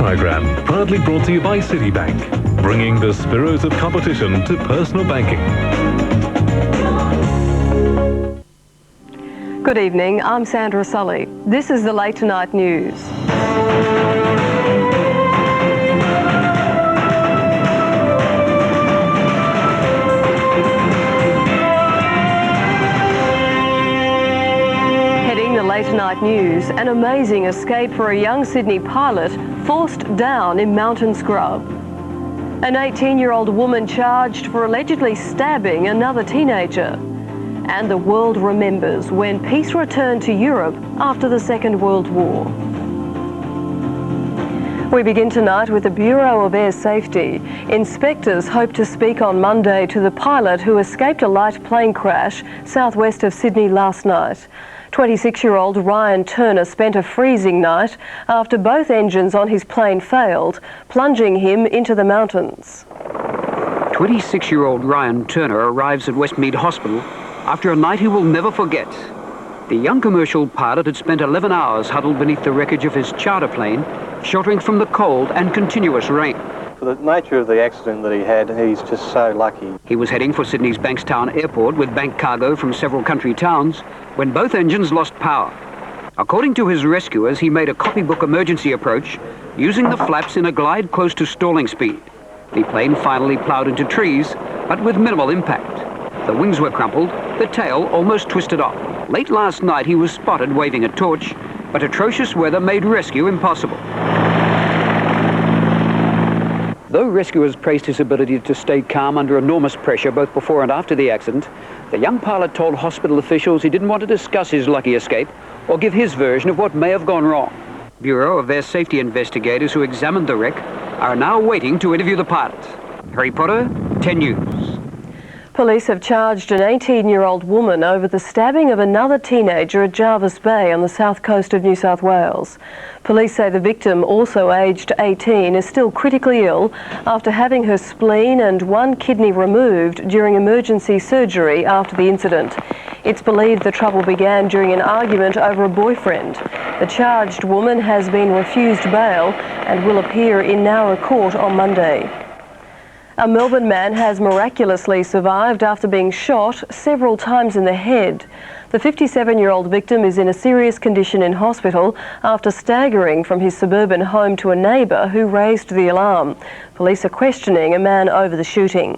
program, proudly brought to you by Citibank, bringing the spirit of competition to personal banking. Good evening, I'm Sandra Sully. This is the Late Tonight News. Late Tonight News, an amazing escape for a young Sydney pilot forced down in mountain scrub. An 18-year-old woman charged for allegedly stabbing another teenager. And the world remembers when peace returned to Europe after the Second World War. We begin tonight with the Bureau of Air Safety. Inspectors hope to speak on Monday to the pilot who escaped a light plane crash southwest of Sydney last night. 26-year-old Ryan Turner spent a freezing night after both engines on his plane failed, plunging him into the mountains. 26-year-old Ryan Turner arrives at Westmead Hospital after a night he will never forget. The young commercial pilot had spent 11 hours huddled beneath the wreckage of his charter plane, sheltering from the cold and continuous rain. For the nature of the accident that he had, he's just so lucky. He was heading for Sydney's Bankstown Airport with bank cargo from several country towns when both engines lost power. According to his rescuers, he made a copybook emergency approach using the flaps in a glide close to stalling speed. The plane finally ploughed into trees, but with minimal impact. The wings were crumpled, the tail almost twisted off. Late last night, he was spotted waving a torch, but atrocious weather made rescue impossible. Though rescuers praised his ability to stay calm under enormous pressure both before and after the accident, the young pilot told hospital officials he didn't want to discuss his lucky escape or give his version of what may have gone wrong. Bureau of Air Safety investigators who examined the wreck are now waiting to interview the pilot. Harry Potter, 10 News. Police have charged an 18-year-old woman over the stabbing of another teenager at Jervis Bay on the south coast of New South Wales. Police say the victim, also aged 18, is still critically ill after having her spleen and one kidney removed during emergency surgery after the incident. It's believed the trouble began during an argument over a boyfriend. The charged woman has been refused bail and will appear in Nowra Court on Monday. A Melbourne man has miraculously survived after being shot several times in the head. The 57-year-old victim is in a serious condition in hospital after staggering from his suburban home to a neighbour who raised the alarm. Police are questioning a man over the shooting.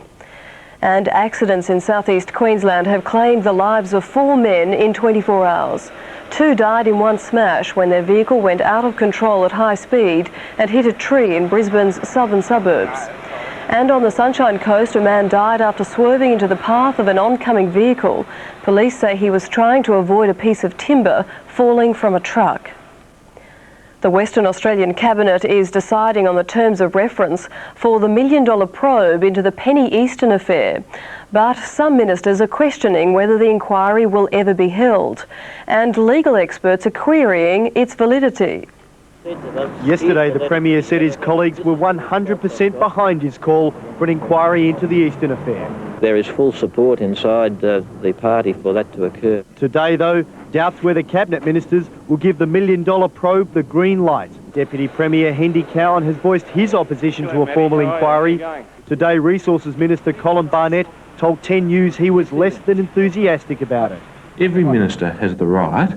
And accidents in southeast Queensland have claimed the lives of 4 men in 24 hours. 2 died in one smash when their vehicle went out of control at high speed and hit a tree in Brisbane's southern suburbs. And on the Sunshine Coast, a man died after swerving into the path of an oncoming vehicle. Police say he was trying to avoid a piece of timber falling from a truck. The Western Australian Cabinet is deciding on the terms of reference for the $1 million probe into the Penny Easton affair. But some ministers are questioning whether the inquiry will ever be held. And legal experts are querying its validity. Yesterday, the Premier said his colleagues were 100% behind his call for an inquiry into the Easton affair. There is full support inside the party for that to occur. Today, though, doubts whether Cabinet ministers will give the $1 million probe the green light. Deputy Premier Hendy Cowan has voiced his opposition to a formal inquiry. Today, Resources Minister Colin Barnett told 10 News he was less than enthusiastic about it. Every minister has the right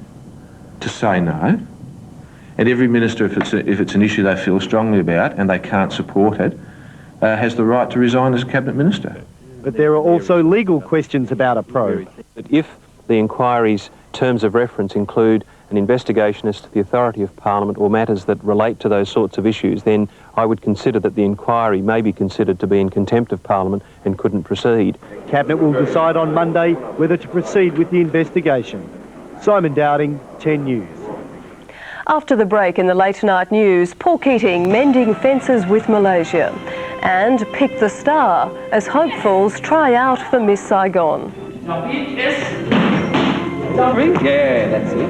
to say no. And every minister, if it's an issue they feel strongly about and they can't support it, has the right to resign as a Cabinet Minister. But there are also legal questions about a probe. If the inquiry's terms of reference include an investigation as to the authority of Parliament or matters that relate to those sorts of issues, then I would consider that the inquiry may be considered to be in contempt of Parliament and couldn't proceed. Cabinet will decide on Monday whether to proceed with the investigation. Simon Dowding, 10 News. After the break in the Late Night News, Paul Keating mending fences with Malaysia. And Pick the Star as hopefuls try out for Miss Saigon. Yeah, that's it.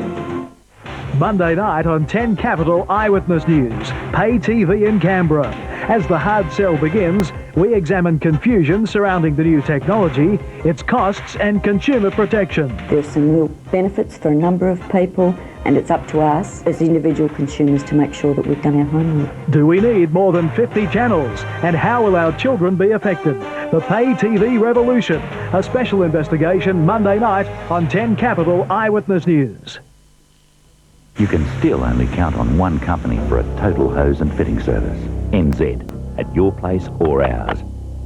Monday night on 10 Capital Eyewitness News. Pay TV in Canberra. As the hard sell begins, we examine confusion surrounding the new technology, its costs and consumer protection. There's some real benefits for a number of people, and it's up to us as individual consumers to make sure that we've done our homework. Do we need more than 50 channels? And how will our children be affected? The Pay TV Revolution, a special investigation Monday night on 10 Capital Eyewitness News. You can still only count on one company for a total hose and fitting service. NZ, at your place or ours.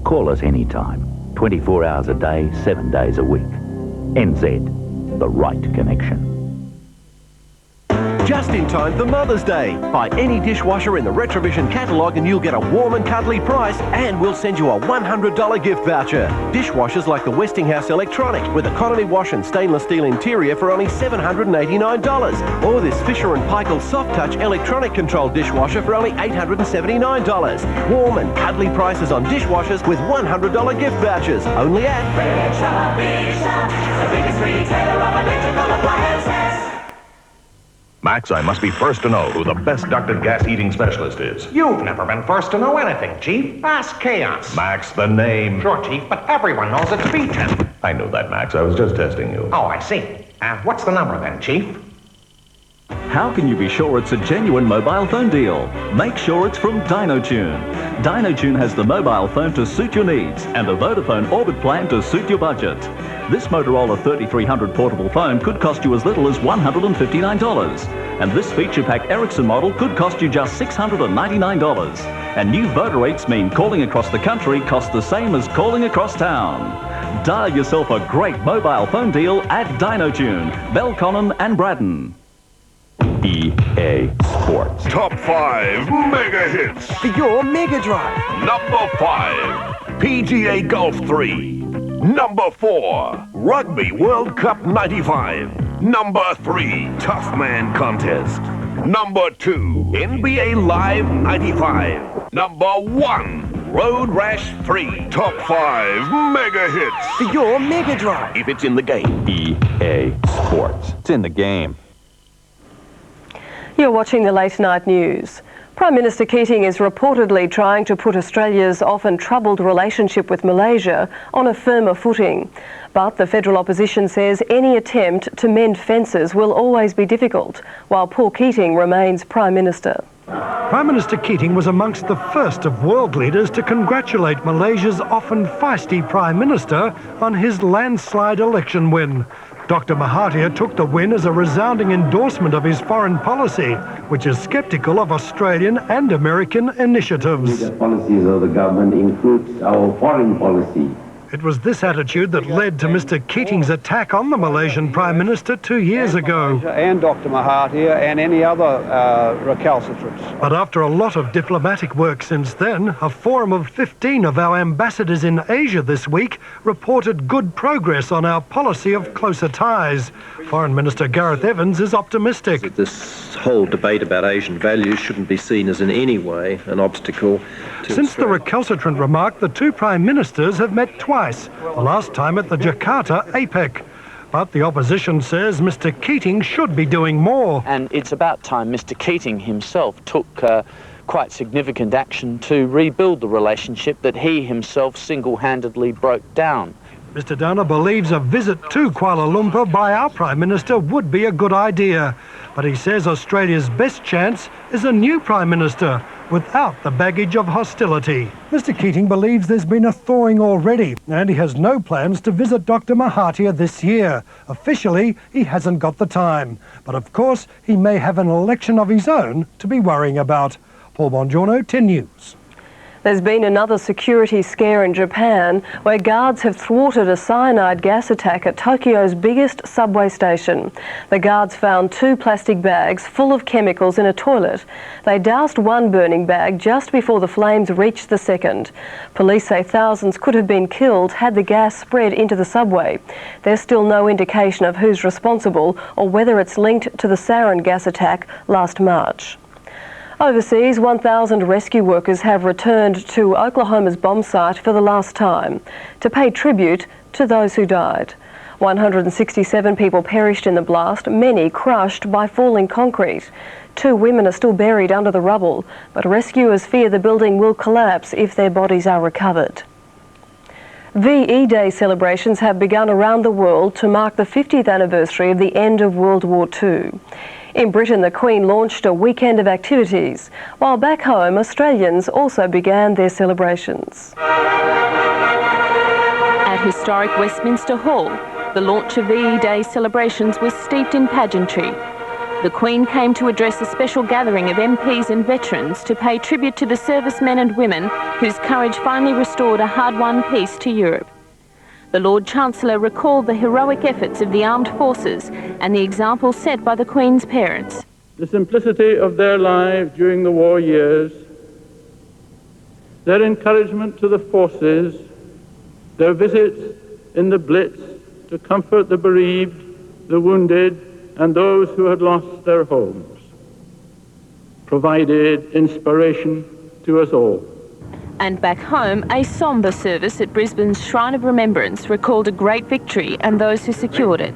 Call us anytime, 24 hours a day, 7 days a week. NZ, the right connection. Just in time for Mother's Day. Buy any dishwasher in the Retrovision catalogue and you'll get a warm and cuddly price, and we'll send you a $100 gift voucher. Dishwashers like the Westinghouse Electronic with economy wash and stainless steel interior for only $789. Or this Fisher & Paykel Soft Touch electronic controlled dishwasher for only $879. Warm and cuddly prices on dishwashers with $100 gift vouchers. Only at the biggest retailer of electrical appliances. Max, I must be first to know who the best ducted gas heating specialist is. You've never been first to know anything, Chief. Ask Chaos. Max, the name. Sure, Chief, but everyone knows it's Beacon. I knew that, Max. I was just testing you. Oh, I see. What's the number then, Chief? How can you be sure it's a genuine mobile phone deal? Make sure it's from DynoTune. DynoTune has the mobile phone to suit your needs and the Vodafone Orbit plan to suit your budget. This Motorola 3300 portable phone could cost you as little as $159. And this feature-packed Ericsson model could cost you just $699. And new voter rates mean calling across the country costs the same as calling across town. Dial yourself a great mobile phone deal at DynoTune, Belconnen and Braddon. EA Sports. Top 5 mega hits. for your Mega Drive. Number 5, PGA Golf 3. Number 4, Rugby World Cup 95. Number 3, Tough Man Contest. Number 2, NBA Live 95. Number 1, Road Rash 3. Top 5 mega hits for your Mega Drive. If it's in the game. EA Sports. It's in the game. You're watching the Late Night News. Prime Minister Keating is reportedly trying to put Australia's often troubled relationship with Malaysia on a firmer footing. But the federal opposition says any attempt to mend fences will always be difficult, while Paul Keating remains Prime Minister. Prime Minister Keating was amongst the first of world leaders to congratulate Malaysia's often feisty Prime Minister on his landslide election win. Dr. Mahathir took the win as a resounding endorsement of his foreign policy, which is sceptical of Australian and American initiatives. The policies of the government includes our foreign policy. It was this attitude that led to Mr. Keating's attack on the Malaysian Prime Minister 2 years ago. And Dr. Mahathir and any other recalcitrants. But after a lot of diplomatic work since then, a forum of 15 of our ambassadors in Asia this week reported good progress on our policy of closer ties. Foreign Minister Gareth Evans is optimistic. This whole debate about Asian values shouldn't be seen as in any way an obstacle to Since the recalcitrant remark, the two Prime Ministers have met twice, the last time at the Jakarta APEC. But the opposition says Mr. Keating should be doing more. And it's about time Mr. Keating himself took quite significant action to rebuild the relationship that he himself single-handedly broke down. Mr. Downer believes a visit to Kuala Lumpur by our Prime Minister would be a good idea. But he says Australia's best chance is a new Prime Minister without the baggage of hostility. Mr. Keating believes there's been a thawing already, and he has no plans to visit Dr. Mahathir this year. Officially, he hasn't got the time. But of course, he may have an election of his own to be worrying about. Paul Bongiorno, 10 News. There's been another security scare in Japan, where guards have thwarted a cyanide gas attack at Tokyo's biggest subway station. The guards found 2 plastic bags full of chemicals in a toilet. They doused one burning bag just before the flames reached the second. Police say thousands could have been killed had the gas spread into the subway. There's still no indication of who's responsible or whether it's linked to the sarin gas attack last March. Overseas, 1,000 rescue workers have returned to Oklahoma's bomb site for the last time to pay tribute to those who died. 167 people perished in the blast, many crushed by falling concrete. 2 women are still buried under the rubble, but rescuers fear the building will collapse if their bodies are recovered. VE Day celebrations have begun around the world to mark the 50th anniversary of the end of World War II. In Britain, the Queen launched a weekend of activities, while back home, Australians also began their celebrations. At historic Westminster Hall, the launch of VE Day celebrations was steeped in pageantry. The Queen came to address a special gathering of MPs and veterans to pay tribute to the servicemen and women whose courage finally restored a hard-won peace to Europe. The Lord Chancellor recalled the heroic efforts of the armed forces and the example set by the Queen's parents. The simplicity of their lives during the war years, their encouragement to the forces, their visits in the Blitz to comfort the bereaved, the wounded, and those who had lost their homes, provided inspiration to us all. And back home, a sombre service at Brisbane's Shrine of Remembrance recalled a great victory and those who secured it.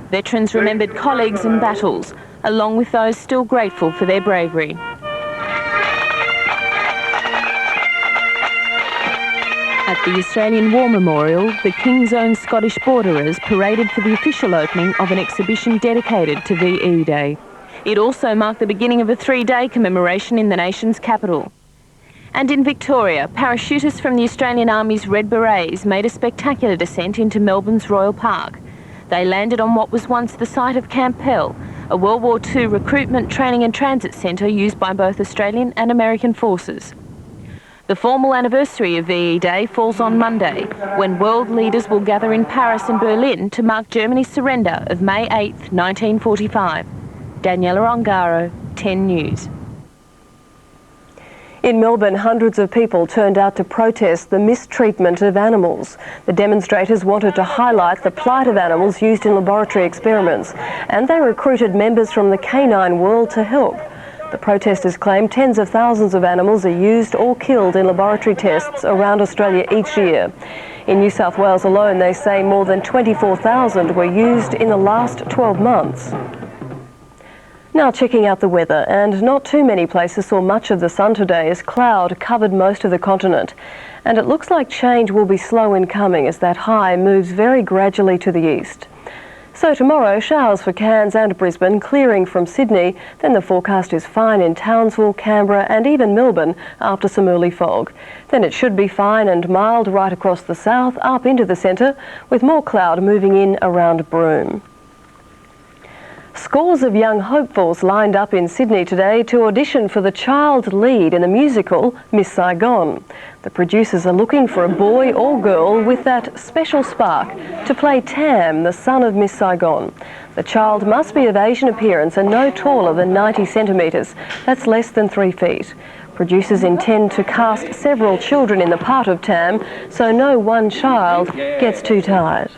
Veterans remembered colleagues and battles, along with those still grateful for their bravery. At the Australian War Memorial, the King's Own Scottish Borderers paraded for the official opening of an exhibition dedicated to VE Day. It also marked the beginning of a 3-day commemoration in the nation's capital. And in Victoria, parachutists from the Australian Army's Red Berets made a spectacular descent into Melbourne's Royal Park. They landed on what was once the site of Camp Pell, a World War II recruitment, training and transit centre used by both Australian and American forces. The formal anniversary of VE Day falls on Monday, when world leaders will gather in Paris and Berlin to mark Germany's surrender of May 8, 1945. Daniela Ongaro, 10 News. In Melbourne, hundreds of people turned out to protest the mistreatment of animals. The demonstrators wanted to highlight the plight of animals used in laboratory experiments, and they recruited members from the canine world to help. The protesters claim tens of thousands of animals are used or killed in laboratory tests around Australia each year. In New South Wales alone, they say more than 24,000 were used in the last 12 months. Now checking out the weather, and not too many places saw much of the sun today as cloud covered most of the continent. And it looks like change will be slow in coming as that high moves very gradually to the east. So tomorrow, showers for Cairns and Brisbane, clearing from Sydney. Then the forecast is fine in Townsville, Canberra and even Melbourne after some early fog. Then it should be fine and mild right across the south, up into the centre, with more cloud moving in around Broome. Scores of young hopefuls lined up in Sydney today to audition for the child lead in the musical Miss Saigon. The producers are looking for a boy or girl with that special spark to play Tam, the son of Miss Saigon. The child must be of Asian appearance and no taller than 90 centimetres. That's less than 3 feet. Producers intend to cast several children in the part of Tam, so no one child gets too tired.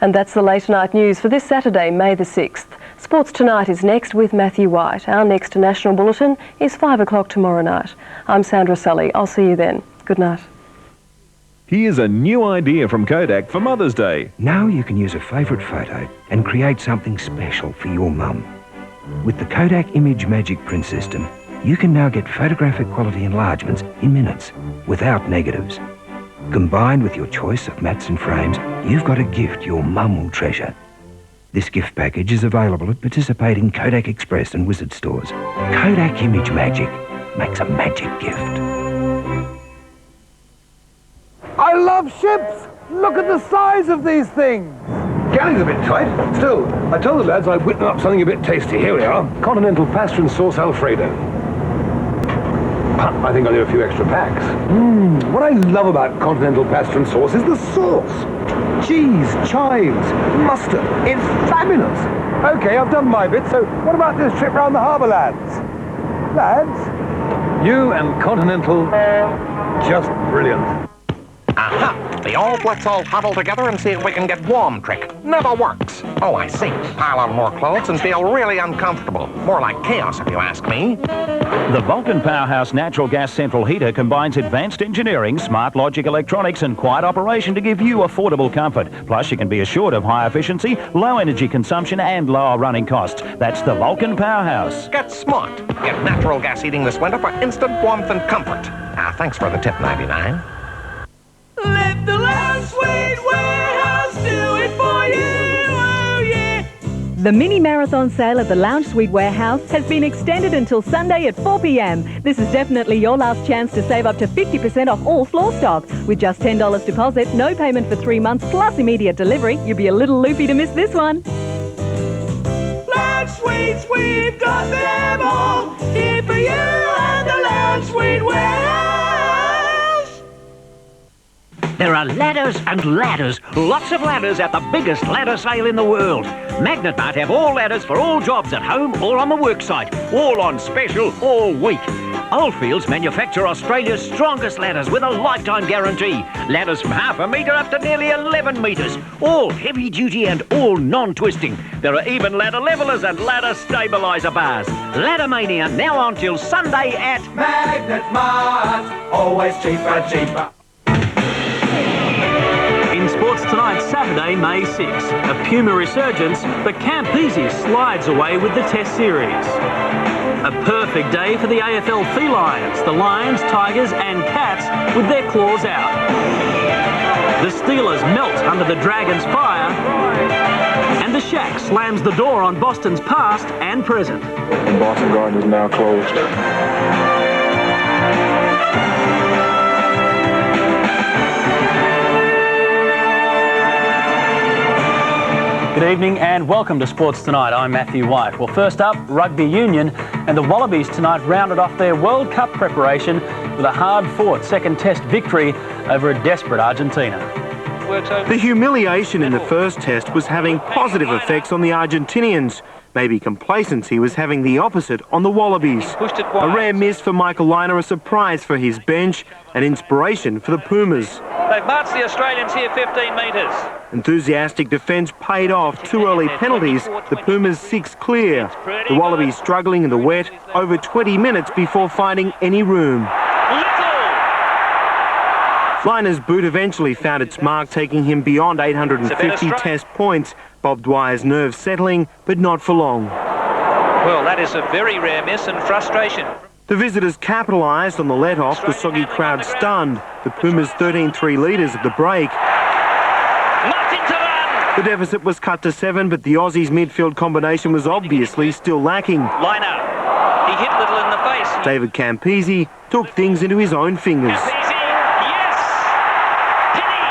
And that's the late night news for this Saturday, May the 6th. Sports Tonight is next with Matthew White. Our next national bulletin is 5 o'clock tomorrow night. I'm Sandra Sully. I'll see you then. Good night. Here's a new idea from Kodak for Mother's Day. Now you can use a favourite photo and create something special for your mum. With the Kodak Image Magic print system, you can now get photographic quality enlargements in minutes, without negatives. Combined with your choice of mattes and frames, you've got a gift your mum will treasure. This gift package is available at participating Kodak Express and Wizard stores. Kodak Image Magic makes a magic gift. I love ships! Look at the size of these things! Galley's a bit tight. Still, I told the lads I'd whip up something a bit tasty. Here we are. Continental pasta and sauce Alfredo. I think I'll do a few extra packs. What I love about continental pasta and sauce is the sauce. Cheese, chives, mustard. It's fabulous. Okay, I've done my bit, so what about this trip round the harbour, lads? Lads? You and Continental, just brilliant. Aha! The All Blitz all huddle together and see if we can get warm trick. Never works. Oh, I see. Pile on more clothes and feel really uncomfortable. More like chaos, if you ask me. The Vulcan Powerhouse natural gas central heater combines advanced engineering, smart logic electronics and quiet operation to give you affordable comfort. Plus, you can be assured of high efficiency, low energy consumption and lower running costs. That's the Vulcan Powerhouse. Get smart. Get natural gas heating this winter for instant warmth and comfort. Thanks for the tip, 99. Let the Lounge Suite Warehouse do it for you, oh yeah! The mini marathon sale at the Lounge Suite Warehouse has been extended until Sunday at 4 p.m. This is definitely your last chance to save up to 50% off all floor stock. With just $10 deposit, no payment for 3 months plus immediate delivery, you'd be a little loopy to miss this one. Lounge Suites, we've got them all here for you and the Lounge Suite Warehouse. There are ladders and ladders, lots of ladders at the biggest ladder sale in the world. Magnet Mart have all ladders for all jobs at home or on the worksite, all on special all week. Oldfields manufacture Australia's strongest ladders with a lifetime guarantee. Ladders from half a metre up to nearly 11 metres, all heavy duty and all non-twisting. There are even ladder levelers and ladder stabiliser bars. Ladder Mania now on till Sunday at Magnet Mart, always cheaper. In sports tonight, Saturday, May 6. A Puma resurgence, but Campese slides away with the Test Series. A perfect day for the AFL felines, the Lions, Tigers and Cats with their claws out. The Steelers melt under the Dragons' fire. And the Shack slams the door on Boston's past and present. The Boston Garden is now closed. Good evening and welcome to Sports Tonight. I'm Matthew White. Well, first up, Rugby Union, and the Wallabies tonight rounded off their World Cup preparation with a hard-fought second Test victory over a desperate Argentina. The humiliation in the first Test was having positive effects on the Argentinians. Maybe complacency was having the opposite on the Wallabies. A rare miss for Michael Liner, a surprise for his bench, an inspiration for the Pumas. They've marched the Australians here 15 metres. Enthusiastic defence paid off. 2 early penalties, the Pumas 6 clear. The Wallabies struggling in the wet over 20 minutes before finding any room. Liner's boot eventually found its mark, taking him beyond 850 Test points. Bob Dwyer's nerves settling, but not for long. Well, that is a very rare miss and frustration. The visitors capitalised on the let-off, the soggy crowd stunned. The Pumas 13-3 leaders at the break. The deficit was cut to 7, but the Aussies' midfield combination was obviously still lacking. Liner, he hit Little in the face. David Campese took things into his own fingers. Campese, yes! Penny!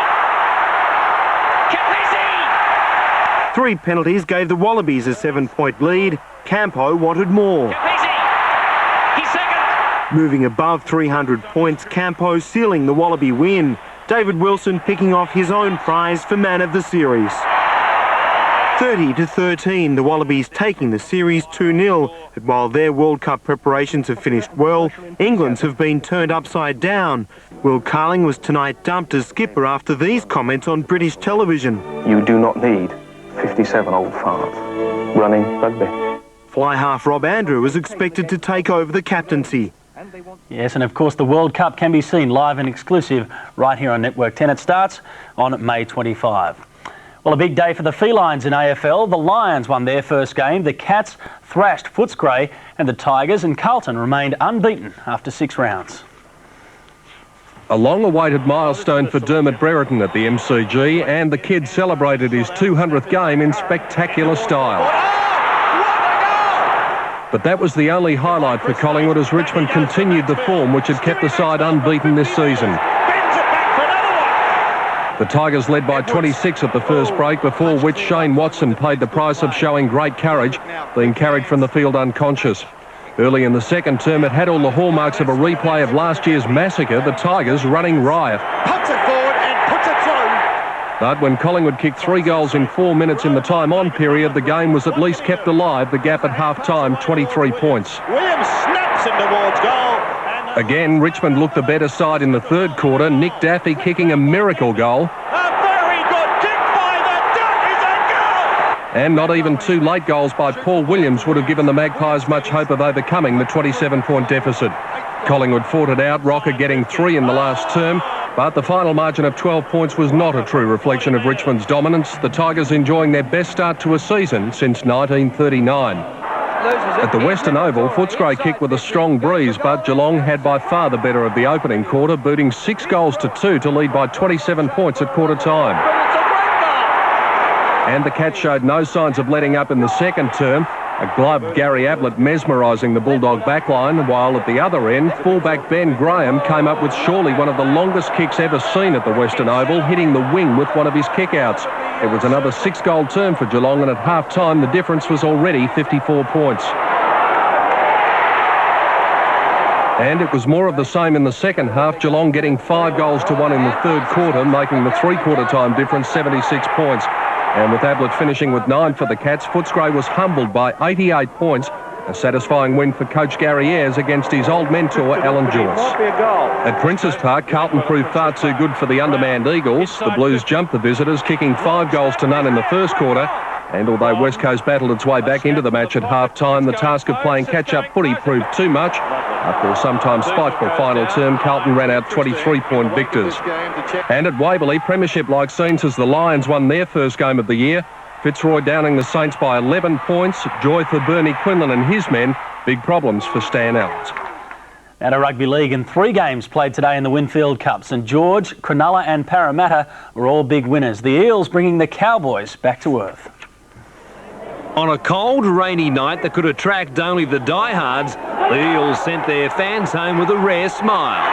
Campese! 3 penalties gave the Wallabies a 7-point lead. Campo wanted more. Campese! He's second! Moving above 300 points, Campo sealing the Wallaby win. David Wilson picking off his own prize for man of the series. 30-13, the Wallabies taking the series 2-0. But while their World Cup preparations have finished well, England's have been turned upside down. Will Carling was tonight dumped as skipper after these comments on British television. You do not need 57 old farts running rugby. Fly half Rob Andrew is expected to take over the captaincy. Yes, and of course the World Cup can be seen live and exclusive right here on Network 10. It starts on May 25. Well, a big day for the felines in AFL. The Lions won their first game, the Cats thrashed Footscray, and the Tigers and Carlton remained unbeaten after 6 rounds. A long-awaited milestone for Dermot Brereton at the MCG, and the kid celebrated his 200th game in spectacular style. But that was the only highlight for Collingwood as Richmond continued the form which had kept the side unbeaten this season. The Tigers led by 26 at the first break, before which Shane Watson paid the price of showing great courage, being carried from the field unconscious. Early in the second term, it had all the hallmarks of a replay of last year's massacre, the Tigers running riot. Puts it forward and puts it through. But when Collingwood kicked 3 goals in 4 minutes in the time-on period, the game was at least kept alive, the gap at half-time, 23 points. Williams snaps in towards goal. Again, Richmond looked the better side in the third quarter. Nick Daffy kicking a miracle goal. And not even two late goals by Paul Williams would have given the Magpies much hope of overcoming the 27-point deficit. Collingwood fought it out, Rocker getting 3 in the last term, but the final margin of 12 points was not a true reflection of Richmond's dominance, the Tigers enjoying their best start to a season since 1939. At the Western Oval, Footscray kicked with a strong breeze, but Geelong had by far the better of the opening quarter, booting 6 goals to 2 to lead by 27 points at quarter time. And the Cats showed no signs of letting up in the second term, a gloved Gary Ablett mesmerising the Bulldog backline, while at the other end, fullback Ben Graham came up with surely one of the longest kicks ever seen at the Western Oval, hitting the wing with one of his kickouts. It was another 6-goal term for Geelong, and at half-time the difference was already 54 points. And it was more of the same in the second half, Geelong getting 5 goals to 1 in the third quarter, making the three-quarter time difference 76 points. And with Ablett finishing with 9 for the Cats, Footscray was humbled by 88 points, a satisfying win for coach Gary Ayres against his old mentor Alan Joyce. At Princes Park, Carlton proved far too good for the undermanned Eagles. The Blues jumped the visitors, kicking 5 goals to none in the first quarter. And although West Coast battled its way back into the match at half-time, the task of playing catch-up footy proved too much. After a sometimes spiteful final term, Carlton ran out 23-point victors. And at Waverley, premiership-like scenes as the Lions won their first game of the year. Fitzroy downing the Saints by 11 points. Joy for Bernie Quinlan and his men. Big problems for Stan Allen. Now to Rugby League, and 3 games played today in the Winfield Cup. St George, Cronulla and Parramatta were all big winners. The Eels bringing the Cowboys back to earth. On a cold, rainy night that could attract only the diehards, the Eels sent their fans home with a rare smile.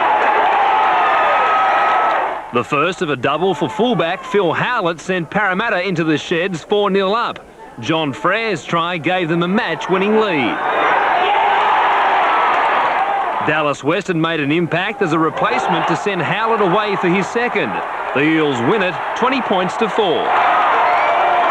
The first of a double for fullback Phil Howlett sent Parramatta into the sheds 4-0 up. John Frere's try gave them a match-winning lead. Dallas Western made an impact as a replacement to send Howlett away for his second. The Eels win it 20 points to 4.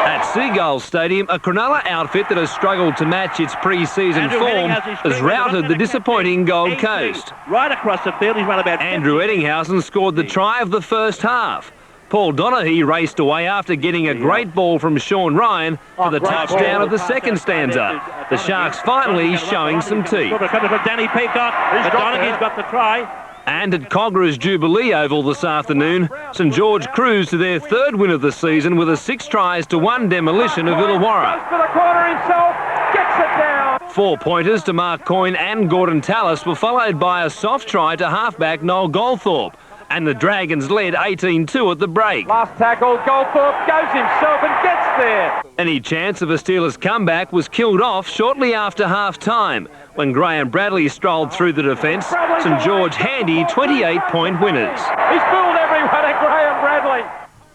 At Seagulls Stadium, a Cronulla outfit that has struggled to match its pre-season form has routed the disappointing Gold Coast. Right across the field, he's run about... Andrew Eddinghausen scored the try of the first half. Paul Donaghy raced away after getting a great ball from Sean Ryan for the touchdown of the second stanza. The Sharks finally showing some teeth. Danny Peacock, Donaghy's got the try. And at Cogra's Jubilee Oval this afternoon, St George cruised to their 3rd win of the season with a 6 tries to 1 demolition of Illawarra. For the corner himself, gets it down. 4-pointers to Mark Coyne and Gordon Tallis were followed by a soft try to halfback Noel Goldthorpe. And the Dragons led 18-2 at the break. Last tackle, Goldthorpe goes himself and gets there. Any chance of a Steelers comeback was killed off shortly after half-time, when Graham Bradley strolled through the defence. St George handy 28-point winners. He's fooled everyone at Graham Bradley.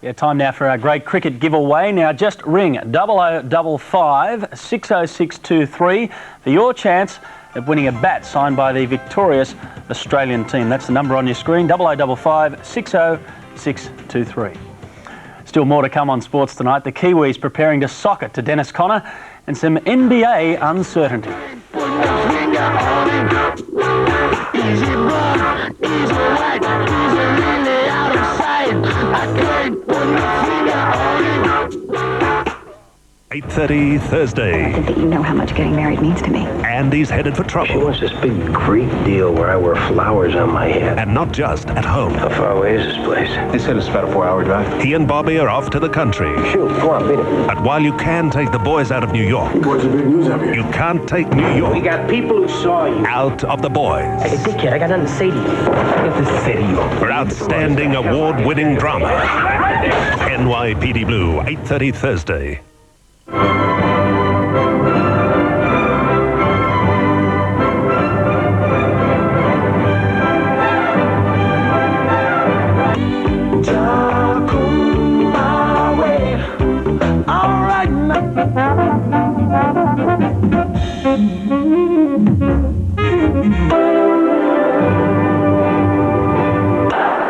Yeah, time now for our great cricket giveaway. Now just ring 0055 60623 for your chance of winning a bat signed by the victorious Australian team. That's the number on your screen, 0055 60623. Still more to come on sports tonight. The Kiwis preparing to sock it to Dennis Conner and some NBA uncertainty. Easy run, easy right, easy really out of sight. I can't put my finger on it. 8:30 Thursday. I think that you know how much getting married means to me. Andy's headed for trouble. She wants this big Greek deal where I wear flowers on my head. And not just at home. How far away is this place? They said it's about a 4-hour drive. He and Bobby are off to the country. Shoot, go on, beat it. But while you can take the boys out of New York, What's the big news up here? you can't take New York. We got people who saw you. Out of the boys. Hey, dickhead, I got nothing to say to you. I got to say to you. For outstanding award-winning drama. NYPD Blue, 8:30 Thursday.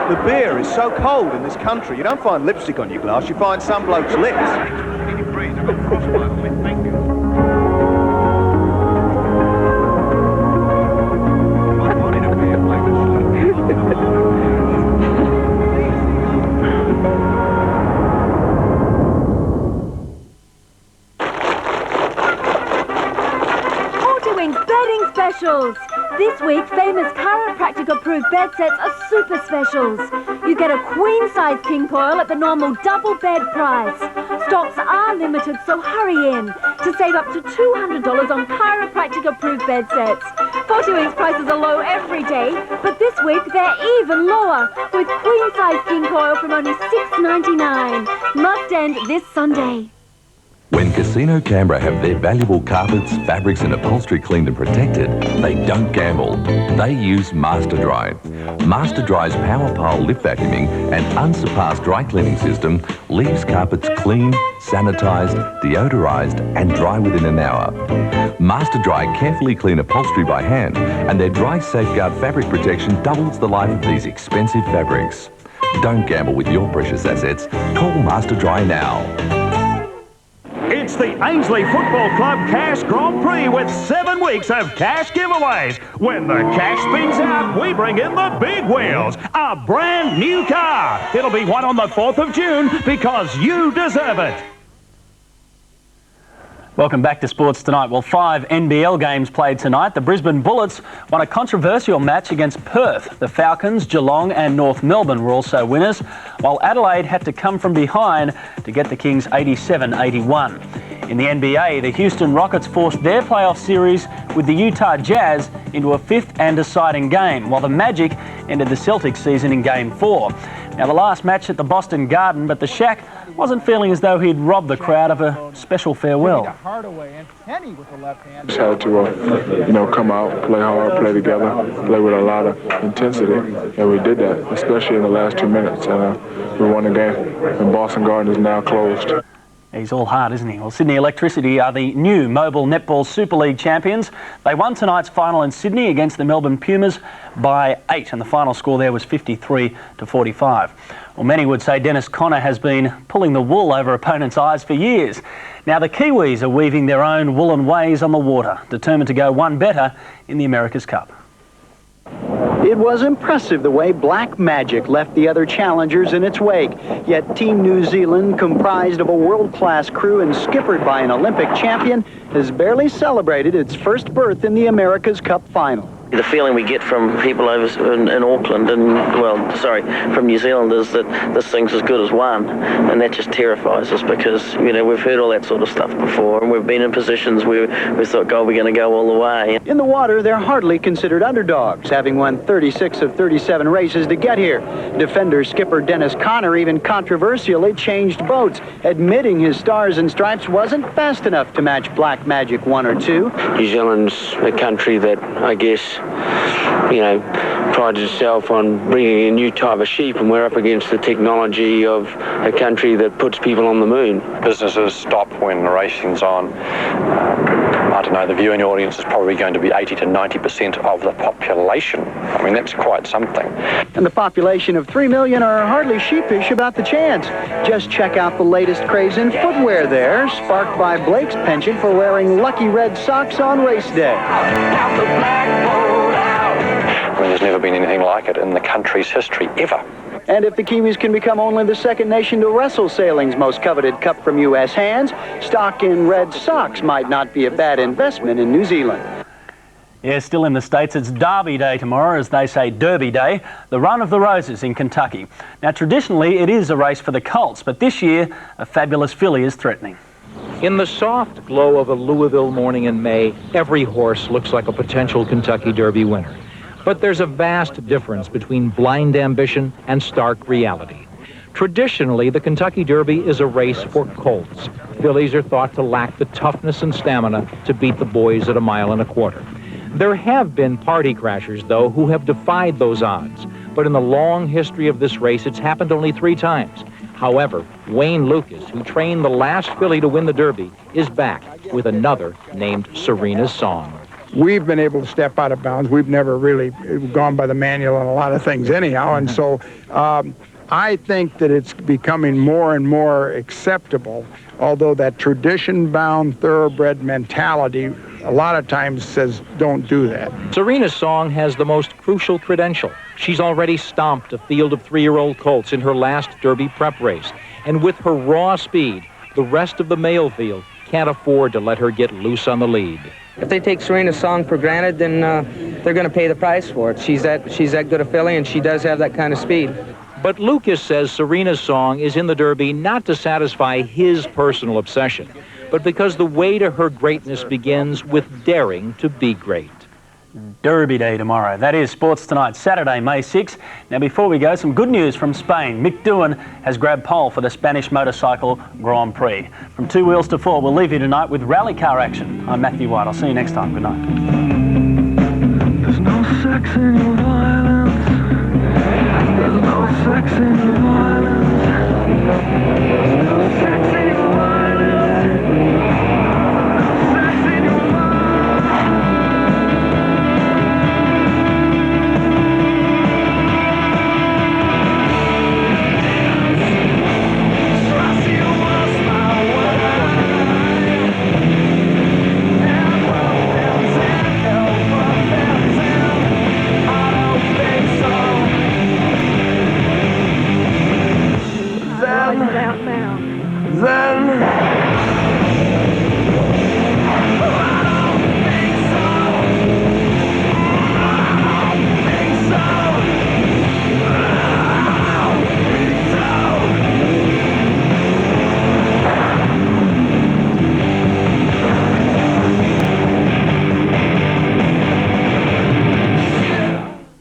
The beer is so cold in this country, you don't find lipstick on your glass, you find some bloke's lips. approved bed sets are super specials. You get a queen-size king coil at the normal double bed price. Stocks are limited, so hurry in to save up to $200 on chiropractic-approved bed sets. 40 Weeks prices are low every day, but this week they're even lower, with queen-size king coil from only $6.99. Must end this Sunday. When Casino Canberra have their valuable carpets, fabrics and upholstery cleaned and protected, they don't gamble. They use Master Dry. Master Dry's power pile lift vacuuming and unsurpassed dry cleaning system leaves carpets clean, sanitised, deodorised and dry within an hour. Master Dry carefully clean upholstery by hand, and their dry safeguard fabric protection doubles the life of these expensive fabrics. Don't gamble with your precious assets. Call Master Dry now. It's the Ainsley Football Club Cash Grand Prix with 7 weeks of cash giveaways. When the cash spins out, we bring in the big wheels, a brand new car. It'll be won on the 4th of June because you deserve it. Welcome back to Sports Tonight. Well, 5 NBL games played tonight. The Brisbane Bullets won a controversial match against Perth. The Falcons, Geelong and North Melbourne were also winners, while Adelaide had to come from behind to get the Kings 87-81. In the NBA, the Houston Rockets forced their playoff series with the Utah Jazz into a 5th and deciding game, while the Magic ended the Celtics season in Game 4. Now, the last match at the Boston Garden, but the Shaq wasn't feeling as though he'd robbed the crowd of a special farewell. Just had to, come out, play hard, play together, play with a lot of intensity, and we did that, especially in the last 2 minutes. We won the game, and Boston Garden is now closed. He's all hard, isn't he? Well, Sydney Electricity are the new Mobile Netball Super League champions. They won tonight's final in Sydney against the Melbourne Pumas by 8, and the final score there was 53-45. Well, many would say Dennis Conner has been pulling the wool over opponents' eyes for years. Now the Kiwis are weaving their own woolen ways on the water, determined to go one better in the America's Cup. It was impressive the way Black Magic left the other challengers in its wake. Yet Team New Zealand, comprised of a world-class crew and skippered by an Olympic champion, has barely celebrated its first berth in the America's Cup final. The feeling we get from people over in Auckland from New Zealand is that this thing's as good as won, and that just terrifies us because, we've heard all that sort of stuff before, and we've been in positions where we thought, God, we're going to go all the way. In the water, they're hardly considered underdogs, having won 36 of 37 races to get here. Defender skipper Dennis Conner even controversially changed boats, admitting his Stars and Stripes wasn't fast enough to match Black Magic 1 or 2. New Zealand's a country that, I guess, prides itself on bringing a new type of sheep, and we're up against the technology of a country that puts people on the moon. Businesses stop when the racing's on. I don't know, the viewing audience is probably going to be 80 to 90% of the population. I mean, that's quite something. And the population of 3 million are hardly sheepish about the chance. Just check out the latest craze in footwear there, sparked by Blake's penchant for wearing lucky red socks on race day. I mean, there's never been anything like it in the country's history, ever. And if the Kiwis can become only the second nation to wrestle sailing's most coveted cup from U.S. hands, stock in red socks might not be a bad investment in New Zealand. Yeah, still in the States, it's Derby Day tomorrow, as they say Derby Day, the Run of the Roses in Kentucky. Now, traditionally, it is a race for the colts, but this year, a fabulous filly is threatening. In the soft glow of a Louisville morning in May, every horse looks like a potential Kentucky Derby winner. But there's a vast difference between blind ambition and stark reality. Traditionally, the Kentucky Derby is a race for colts. Fillies are thought to lack the toughness and stamina to beat the boys at 1.25 miles. There have been party crashers, though, who have defied those odds. But in the long history of this race, it's happened only 3 times. However, Wayne Lucas, who trained the last filly to win the Derby, is back with another named Serena's Song. We've been able to step out of bounds. We've never really gone by the manual on a lot of things anyhow. And so I think that it's becoming more and more acceptable, although that tradition-bound thoroughbred mentality a lot of times says don't do that. Serena's Song has the most crucial credential. She's already stomped a field of 3-year-old colts in her last Derby prep race. And with her raw speed, the rest of the male field can't afford to let her get loose on the lead. If they take Serena's Song for granted, then they're going to pay the price for it. She's that good a filly, and she does have that kind of speed. But Lucas says Serena's song is in the Derby not to satisfy his personal obsession, but because the way to her greatness begins with daring to be great. Derby Day tomorrow. That is Sports Tonight, Saturday, May 6. Now, before we go, some good news from Spain. Mick Doohan has grabbed pole for the Spanish Motorcycle Grand Prix. From 2 wheels to 4, we'll leave you tonight with rally car action. I'm Matthew White. I'll see you next time. Good night. There's no sex in your